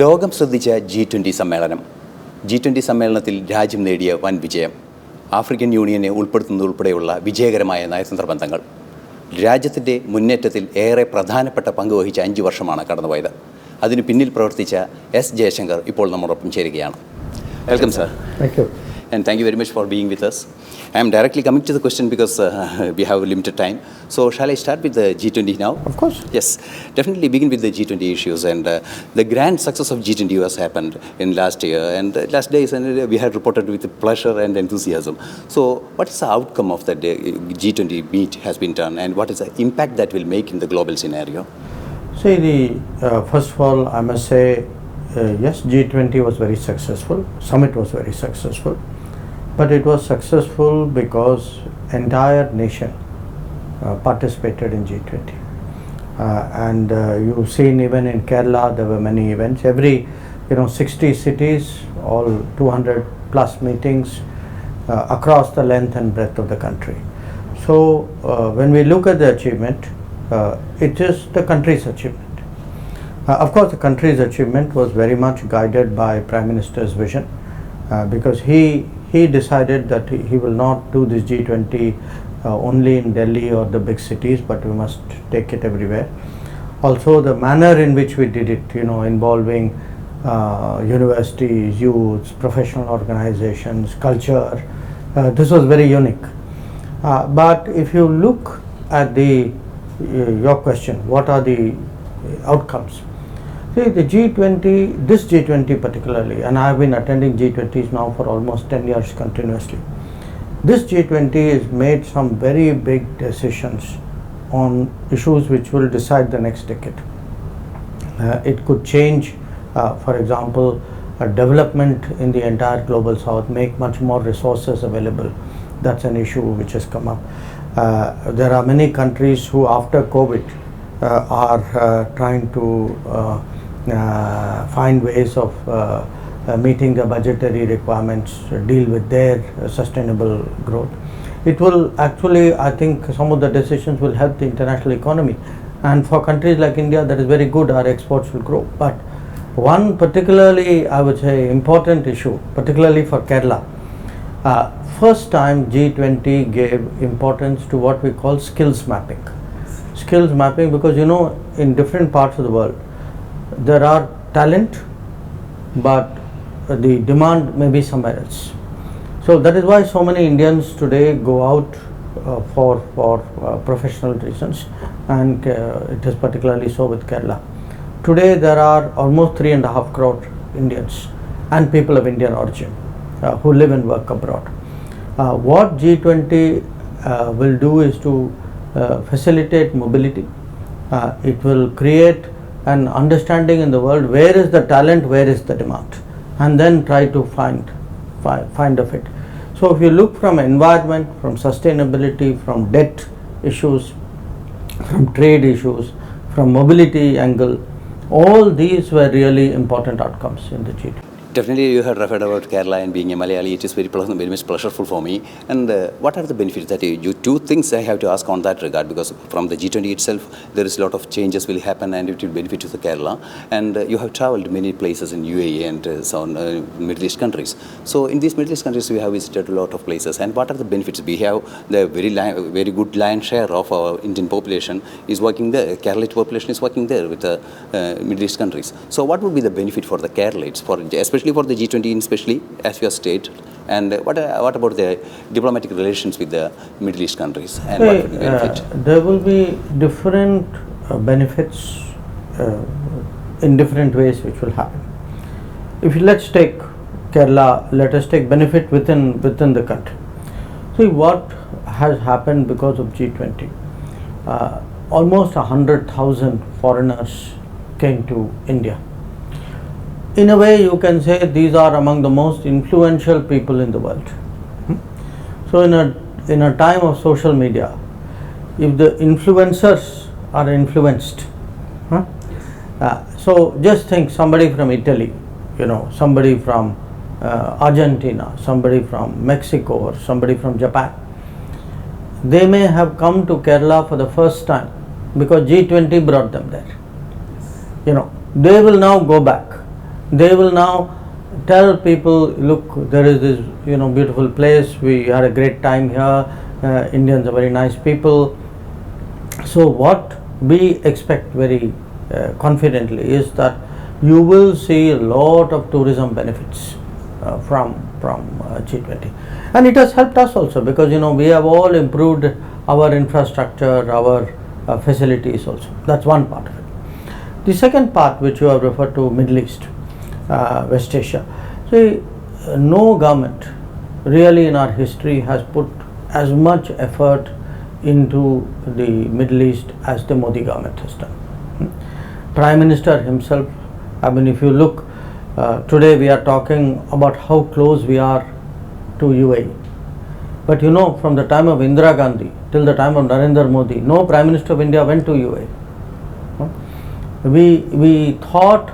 ലോകം ശ്രദ്ധിച്ച G20 സമ്മേളനം. G20 സമ്മേളനത്തിൽ രാജ്യം നേടിയ വൻ വിജയം. ആഫ്രിക്കൻ യൂണിയനെ ഉൾപ്പെടുത്തുന്നതുൾപ്പെടെയുള്ള വിജയകരമായ നയതന്ത്ര ബന്ധങ്ങൾ. രാജ്യത്തിൻ്റെ മുന്നേറ്റത്തിൽ ഏറെ പ്രധാനപ്പെട്ട പങ്ക് വഹിച്ച 5 വർഷമാണ് കടന്നുപോയത്. അതിന് പിന്നിൽ പ്രവർത്തിച്ച എസ് ജയശങ്കർ ഇപ്പോൾ നമ്മോടൊപ്പം ചേരുകയാണ്. Welcome sir. Thank you. And thank you very much for being with us. I am directly coming to the question because we have limited time. So shall I start with the G20 now? Of course. Yes, definitely begin with the G20 issues and the grand success of G20 has happened in last year and last days, and we had reported with pleasure and enthusiasm. So what is the outcome of that G20 meet has been done, and what is the impact that will make in the global scenario? See, first of all, I must say, yes, G20 was very successful. Summit was very successful. But it was successful because entire nation participated in G20. And you've seen even in Kerala there were many events. Every 60 cities, all 200 plus meetings across the length and breadth of the country. So when we look at the achievement, it is the country's achievement. Of course, the country's achievement was very much guided by Prime Minister's vision because he decided that he will not do this G20 only in Delhi or the big cities, but we must take it everywhere. Also, the manner in which we did it, involving universities, youths, professional organizations, culture, this was very unique. But if you look at your question, what are the outcomes? See, the G20, this G20 particularly, and I have been attending G20s now for almost 10 years continuously. This G20 has made some very big decisions on issues which will decide the next decade. It could change, for example, development in the entire global south, make much more resources available. That's an issue which has come up. There are many countries who after COVID are trying to find ways of meeting the budgetary requirements, deal with their sustainable growth. It will actually, I think some of the decisions will help the international economy, and for countries like India that is very good, our exports will grow. But one particularly, I would say, important issue, particularly for Kerala, first time G20 gave importance to what we call skills mapping. Skills mapping, because in different parts of the world there are talent, but the demand may be somewhere else. So that is why so many Indians today go out for professional reasons, and it is particularly so with Kerala. Today there are almost 3.5 crore Indians and people of Indian origin who live and work abroad. What G20 will do is to facilitate mobility. It will create an understanding in the world, where is the talent, where is the demand, and then try to find of it. So if you look from environment, from sustainability, from debt issues, from trade issues, from mobility angle, all these were really important outcomes in the G20. Definitely, you had referred about Kerala, and being a Malayali, it is very much pleasureful for me. And what are the benefits that you? Two things I have to ask on that regard, because from the G20 itself, there is a lot of changes will happen, and it will benefit to the Kerala. And you have travelled many places in UAE and some Middle East countries. So in these Middle East countries, we have visited a lot of places. And what are the benefits? We have the very good lion share of our Indian population is working there. Keralite population is working there with the Middle East countries. So what would be the benefit for the Keralites, especially for the G20, especially as you have stated, and what about the diplomatic relations with the Middle East countries, and what would be the benefit? There will be different benefits in different ways which will happen. Let's take Kerala, let us take benefit within the country. See what has happened because of G20. Almost 100,000 foreigners came to India. In a way, you can say these are among the most influential people in the world. So in a time of social media, if the influencers are influenced, so just think somebody from Italy, somebody from Argentina, somebody from Mexico, or somebody from Japan, they may have come to Kerala for the first time because G20 brought them there. They will now go back They will now tell people, look, there is this beautiful place, we had a great time here, Indians are very nice people. So what we expect very confidently is that you will see a lot of tourism benefits from G20, and it has helped us also, because we have all improved our infrastructure, our facilities also. That's one part of it. The second part, which you have referred to, Middle East, West Asia. See, no government really in our history has put as much effort into the Middle East as the Modi government has done. Prime Minister himself, I mean, if you look, today we are talking about how close we are to UAE. But from the time of Indira Gandhi till the time of Narendra Modi, no Prime Minister of India went to UAE. We thought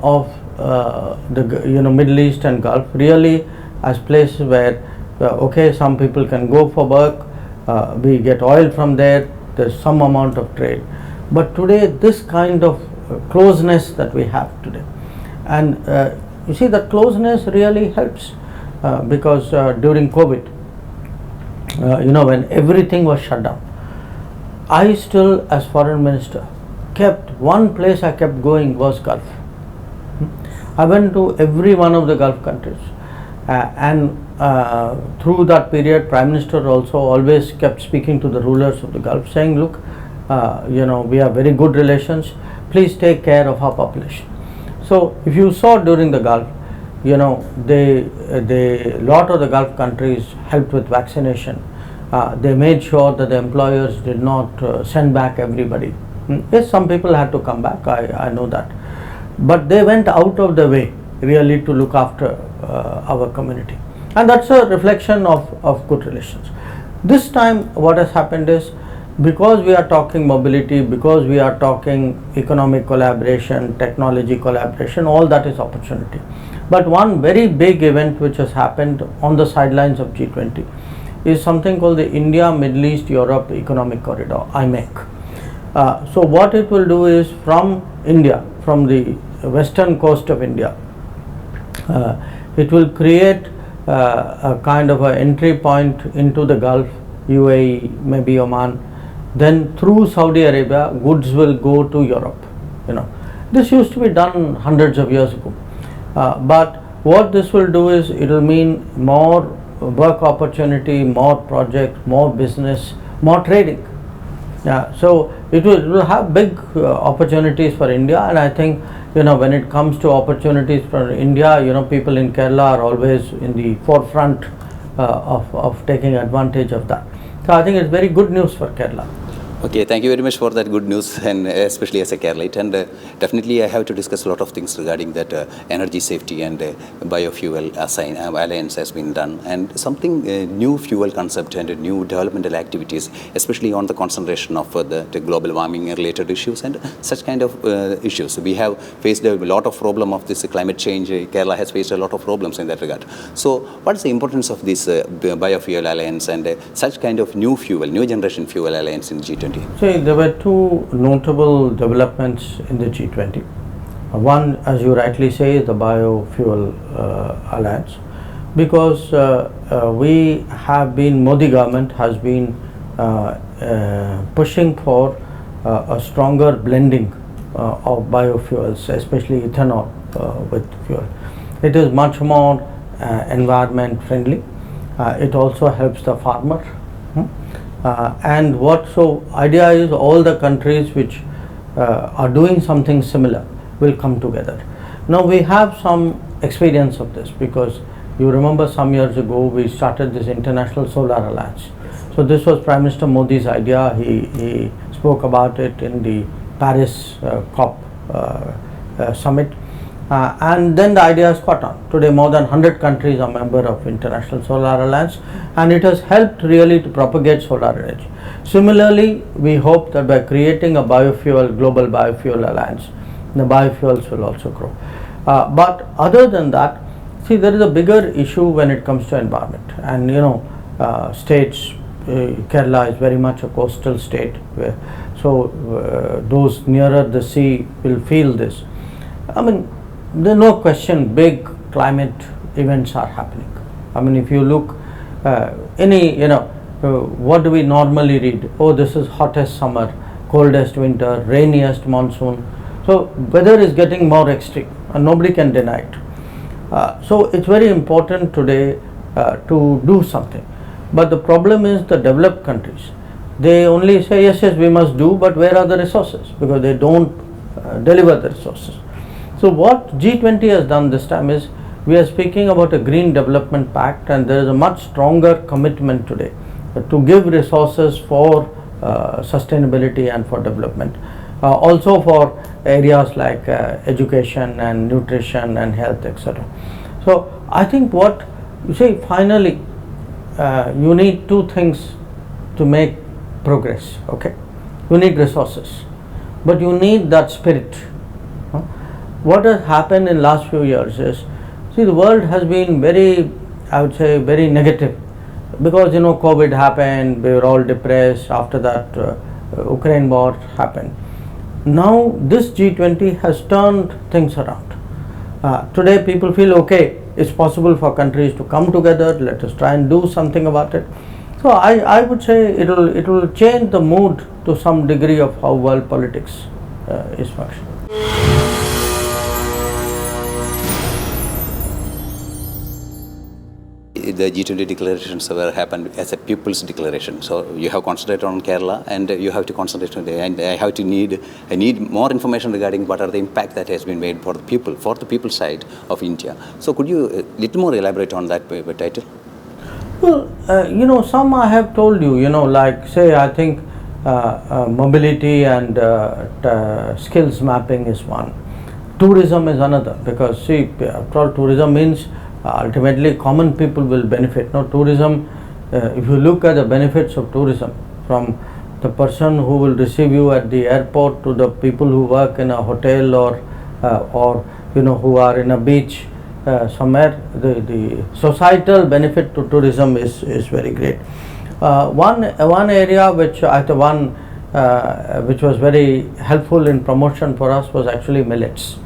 of the Middle East and Gulf really as places where okay, some people can go for work, we get oil from there, there's some amount of trade. But today, this kind of closeness that we have today, and you see, that closeness really helps, because during COVID, when everything was shut down, I still, as foreign minister, one place I kept going was Gulf. I went to every one of the Gulf countries, and through that period, Prime Minister also always kept speaking to the rulers of the Gulf, saying, look, we have very good relations, please take care of our population. So if you saw during the Gulf, they lot of the Gulf countries helped with vaccination. They made sure that the employers did not send back everybody. Yes, some people had to come back, I know that, but they went out of the way really to look after our community, and that's a reflection of good relations. This time what has happened is, because we are talking mobility, because we are talking economic collaboration, technology collaboration, all that is opportunity. But one very big event which has happened on the sidelines of G20 is something called the India, Middle East, Europe Economic Corridor, IMEC. So what it will do is, from India, from the western coast of India, it will create a kind of an entry point into the Gulf, UAE, maybe Oman. Then through Saudi Arabia, goods will go to Europe. This used to be done hundreds of years ago. But what this will do is, it will mean more work opportunity, more project, more business, more trading. So it will have big opportunities for India, and I think when it comes to opportunities for India, people in Kerala are always in the forefront of taking advantage of that. So I think it's very good news for Kerala. Okay, thank you very much for that good news, and especially as a Keralite. And definitely I have to discuss a lot of things regarding that energy safety and biofuel alliance has been done, and something new fuel concept and new developmental activities, especially on the concentration of the global warming related issues and such kind of issues. We have faced a lot of problem of this climate change. Kerala has faced a lot of problems in that regard. So what is the importance of this biofuel alliance and such kind of new generation fuel alliance in G20? See, there were two notable developments in the G20. One, as you rightly say, is the biofuel alliance, because Modi government has been pushing for a stronger blending of biofuels, especially ethanol with fuel. It is much more environment friendly. It also helps the farmer. So idea is, all the countries which are doing something similar will come together. Now we have some experience of this, because you remember some years ago we started this International Solar Alliance. So this was Prime Minister Modi's idea. He spoke about it in the Paris COP summit. And then the idea has caught on. Today more than 100 countries are member of International Solar Alliance, and it has helped really to propagate solar energy. Similarly, we hope that by creating a global biofuel alliance, the biofuels will also grow. But other than that, see, there is a bigger issue when it comes to environment, and states, Kerala is very much a coastal state, those nearer the sea will feel this. I mean, there's no question big climate events are happening. I mean, if you look what do we normally read? Oh, this is hottest summer, coldest winter, rainiest monsoon. So weather is getting more extreme and nobody can deny it. So it's very important today to do something. But the problem is the developed countries, they only say yes, we must do, but where are the resources? Because they don't deliver the resources. So what G20 has done this time is, we are speaking about a Green Development Pact, and there is a much stronger commitment today to give resources for sustainability and for development. Also for areas like education and nutrition and health, etc. So I think what you say, finally you need two things to make progress. Okay, you need resources, but you need that spirit. What has happened in last few years is, see, the world has been very, I would say, very negative, because COVID happened, we were all depressed. After that Ukraine war happened. Now this G20 has turned things around. Today people feel, okay, it's possible for countries to come together, let us try and do something about it. So I would say it will change the mood to some degree of how world politics is functioning. The G20 declarations were happened as a people's declaration. So you have concentrated on Kerala, and you have to concentrate on and I need more information regarding what are the impact that has been made for the people side of India. So could you little more elaborate on that title? Well, some I have told you, like say, I think mobility and skills mapping is one. Tourism is another, because see, after all, tourism means ultimately common people will benefit. Now tourism, if you look at the benefits of tourism, from the person who will receive you at the airport to the people who work in a hotel or who are in a beach somewhere, the societal benefit to tourism is very great. One area which was very helpful in promotion for us was actually millets.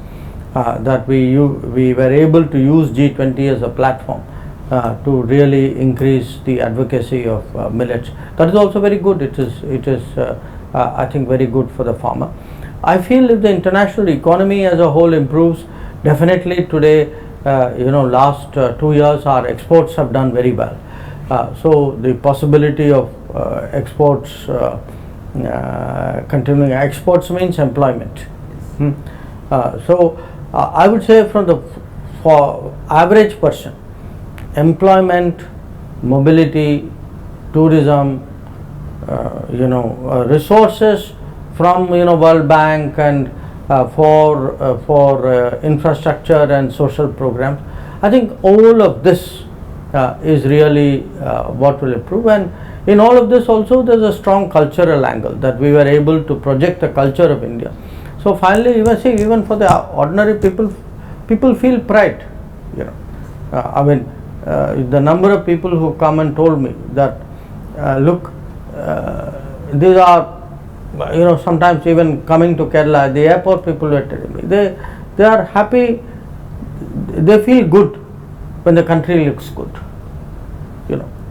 That we were able to use G20 as a platform to really increase the advocacy of millets. That is also very good. It is I think very good for the farmer. I feel if the international economy as a whole improves, definitely today, last 2 years our exports have done very well. So the possibility of exports continuing. Exports means employment. So I would say for average person, employment, mobility, tourism, resources from World Bank and for infrastructure and social programs. I think all of this is really what will improve, and in all of this also there is a strong cultural angle, that we were able to project the culture of India. So finally, even for the ordinary people feel pride. The number of people who come and told me that, look, these are, sometimes even coming to Kerala, at the airport people were telling me, they are happy, they feel good when the country looks good.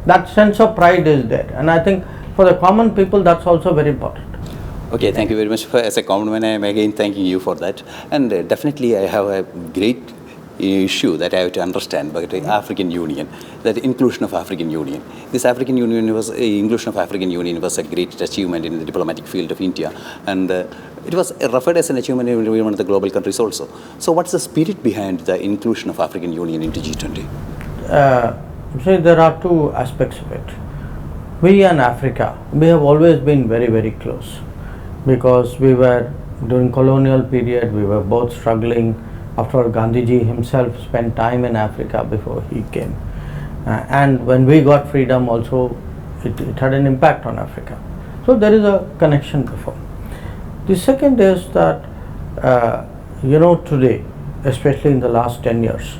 That sense of pride is there, and I think for the common people that's also very important. Okay, thank you very much. As a common man, I am again thanking you for that. And definitely I have a great issue that I have to understand about the African Union, that inclusion of African Union. This inclusion of African Union was a great achievement in the diplomatic field of India, and it was referred as an achievement in one of the global countries also. So what's the spirit behind the inclusion of African Union into G20? There are two aspects of it. We and Africa, we have always been very, very close, because we were, during colonial period, we were both struggling. After all, Gandhiji himself spent time in Africa before he came. And when we got freedom also, it had an impact on Africa. So there is a connection before. The second is that, today, especially in the last 10 years,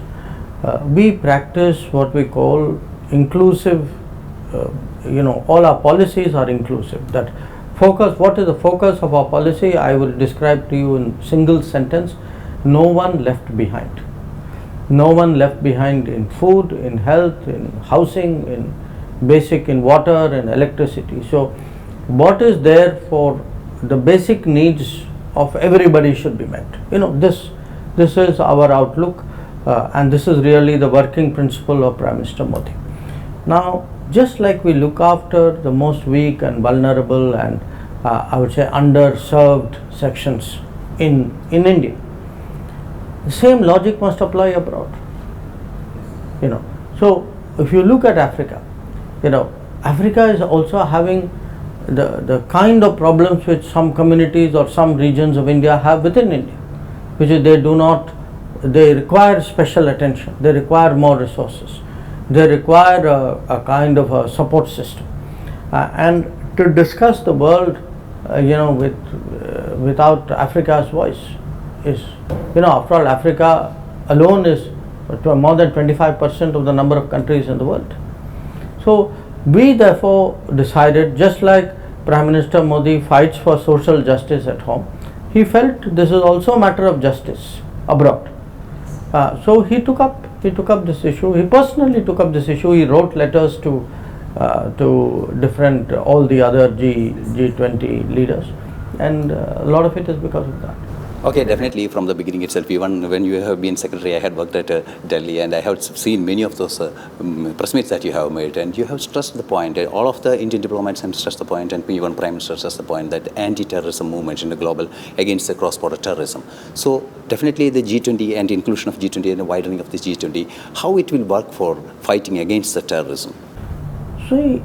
we practice what we call inclusive, all our policies are inclusive. That focus, what is the focus of our policy? I will describe to you in single sentence. no one left behind. No one left behind in food, in health, in housing, in basic, in water, in electricity. So what is there for the basic needs of everybody should be met. This is our outlook, and this is really the working principle of Prime Minister Modi. Now, just like we look after the most weak and vulnerable and I would say underserved sections in India, the same logic must apply abroad. So if you look at Africa, Africa is also having the kind of problems which some communities or some regions of India have within India, which is they require special attention, they require more resources, they require a kind of a support system. And to discuss the world, without Africa's voice is, after all, Africa alone is more than 25% of the number of countries in the world. So we therefore decided, just like Prime Minister Modi fights for social justice at home, he felt this is also a matter of justice abroad. So he took up this issue. He personally took up this issue. He wrote letters to different all the other G20 leaders, and a lot of it is because of that. Okay, definitely from the beginning itself, even when you have been secretary, I had worked at Delhi, and I have seen many of those press meets that you have made, and you have stressed the point, all of the Indian diplomats have stressed the point, and even Prime Minister stressed the point that anti-terrorism movement in the global against the cross-border terrorism. So definitely the G20 and inclusion of G20 and the widening of the G20, how it will work for fighting against the terrorism? See,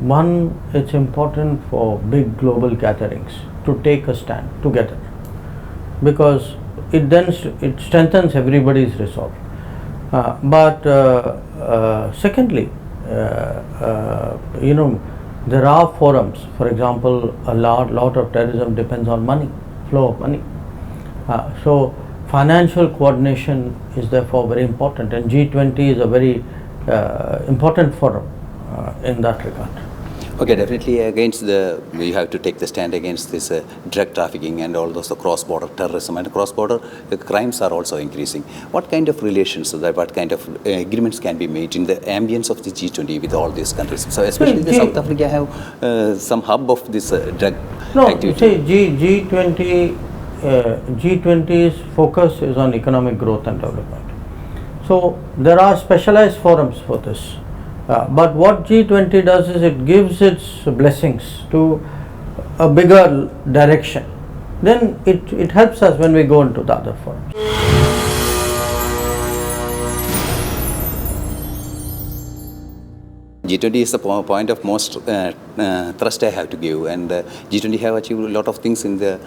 one, it's important for big global gatherings to take a stand together, because it strengthens everybody's resolve. But secondly, there are forums. For example, a lot of terrorism depends on money, flow of money. So financial coordination is therefore very important, and G20 is a very important forum in that regard. Okay, definitely we have to take the stand against this drug trafficking and all those cross-border terrorism, and cross-border crimes are also increasing. What kind of relations, what kind of agreements can be made in the ambience of the G20 with all these countries? So especially South Africa have some hub of this drug activity. G20's focus is on economic growth and development. So there are specialized forums for this. But what G20 does is it gives its blessings to a bigger direction. Then it helps us when we go into the other forums. G20 is the point of most thrust I have to give, and G20 have achieved a lot of things in the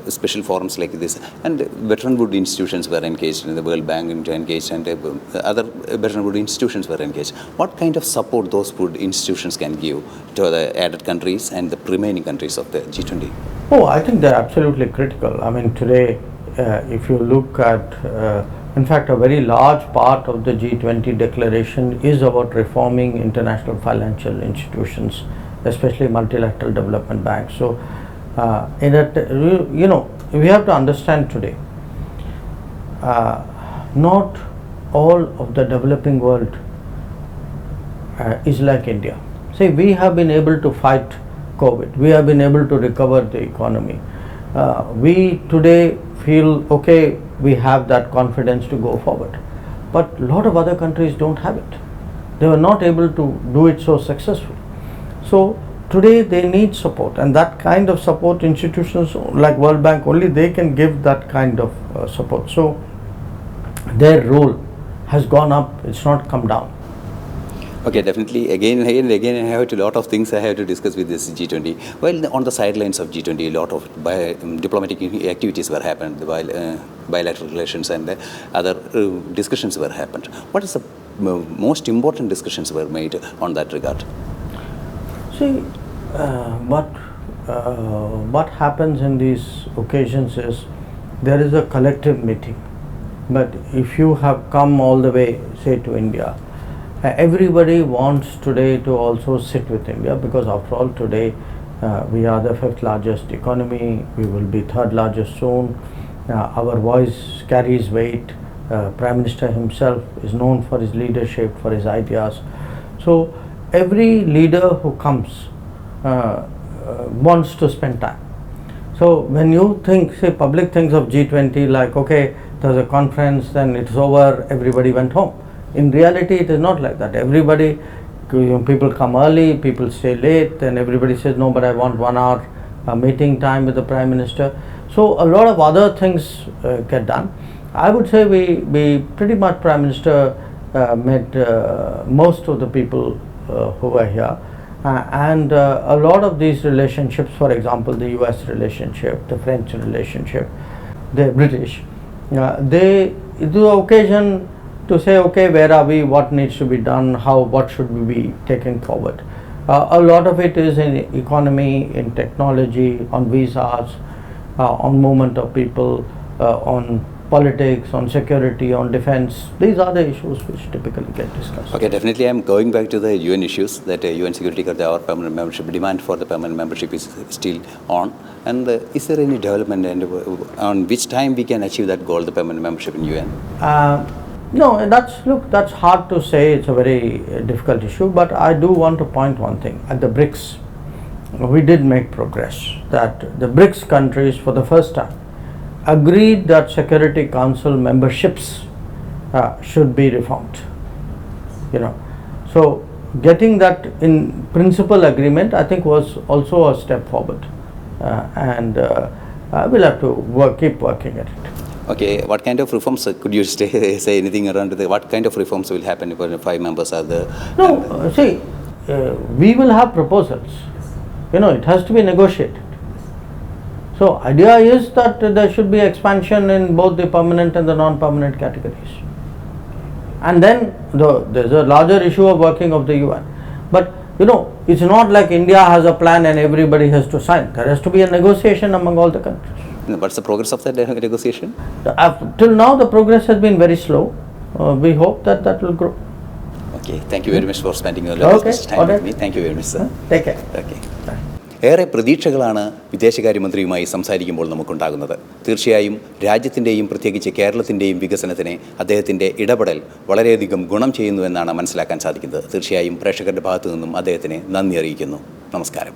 special forums like this, and Bretton Woods institutions were engaged, and the World Bank engaged, and other Bretton Woods institutions were engaged. What kind of support those Wood institutions can give to the added countries and the remaining countries of the G20? Oh, I think they're absolutely critical. I mean, today, if you look at in fact, a very large part of the G20 declaration is about reforming international financial institutions, especially multilateral development banks. So, we have to understand today, not all of the developing world is like India. See, we have been able to fight COVID. We have been able to recover the economy. We today feel okay, we have that confidence to go forward. But a lot of other countries don't have it. They were not able to do it so successfully. So today they need support, and that kind of support, institutions like World Bank, only they can give that kind of support. So their role has gone up, it's not come down. Okay, definitely. Again, I have a lot of things I have to discuss with this G20. Well, on the sidelines of G20, a lot of diplomatic activities were happened, while bilateral relations and other discussions were happened. What is the most important discussions were made on that regard? See, what happens in these occasions is there is a collective meeting. But if you have come all the way, say, to India, everybody wants today to also sit with India, because after all today we are the 5th largest economy, we will be 3rd largest soon, Our voice carries weight. Prime Minister himself is known for his leadership, for his ideas. So every leader who comes wants to spend time. So when you think, say, public thinks of G20 like, okay, there's a conference, then it's over, everybody went home. In reality, it is not like that. Everybody, people come early, people stay late, then everybody says, no, but I want 1 hour meeting time with the Prime Minister. So a lot of other things get done. I would say we pretty much, Prime Minister met most of the people who were here. And a lot of these relationships, for example, the US relationship, the French relationship, the British, they do occasion to say, okay, where are we, what needs to be done, what should we be taking forward. A lot of it is in economy, in technology, on visas, on movement of people, on politics, on security, on defense. These are the issues which typically get discussed. Okay, definitely I'm going back to the UN issues, that UN Security Council, our permanent membership, demand for the permanent membership is still on. And is there any development and on which time we can achieve that goal, the permanent membership in UN? No, that's hard to say. It's a very difficult issue, but I do want to point one thing. At the BRICS, we did make progress, that the BRICS countries for the first time agreed that Security Council memberships should be reformed. So getting that in principle agreement, I think, was also a step forward, and we'll have to keep working at it. Okay, what kind of reforms, could you say anything around what kind of reforms will happen if 5 members are there? No, see, we will have proposals. It has to be negotiated. So idea is that there should be expansion in both the permanent and the non-permanent categories. And then there's a larger issue of working of the UN. But it's not like India has a plan and everybody has to sign. There has to be a negotiation among all the countries. What's the progress of that negotiation? Till now the progress has been very slow. We hope that will grow. Okay, thank you very much for spending your time with me. Thank you very much, sir. Take care. Okay. ഏറെ പ്രതീക്ഷകളാണ് വിദേശകാര്യമന്ത്രിയുമായി സംസാരിക്കുമ്പോൾ നമുക്കുണ്ടാകുന്നത്. തീർച്ചയായും രാജ്യത്തിൻ്റെയും പ്രത്യേകിച്ച് കേരളത്തിൻ്റെയും വികസനത്തിന് അദ്ദേഹത്തിൻ്റെ ഇടപെടൽ വളരെയധികം ഗുണം ചെയ്യുന്നുവെന്നാണ് മനസ്സിലാക്കാൻ സാധിക്കുന്നത്. തീർച്ചയായും പ്രേക്ഷകരുടെ ഭാഗത്തു നിന്നും അദ്ദേഹത്തിന് നന്ദി അറിയിക്കുന്നു. നമസ്കാരം.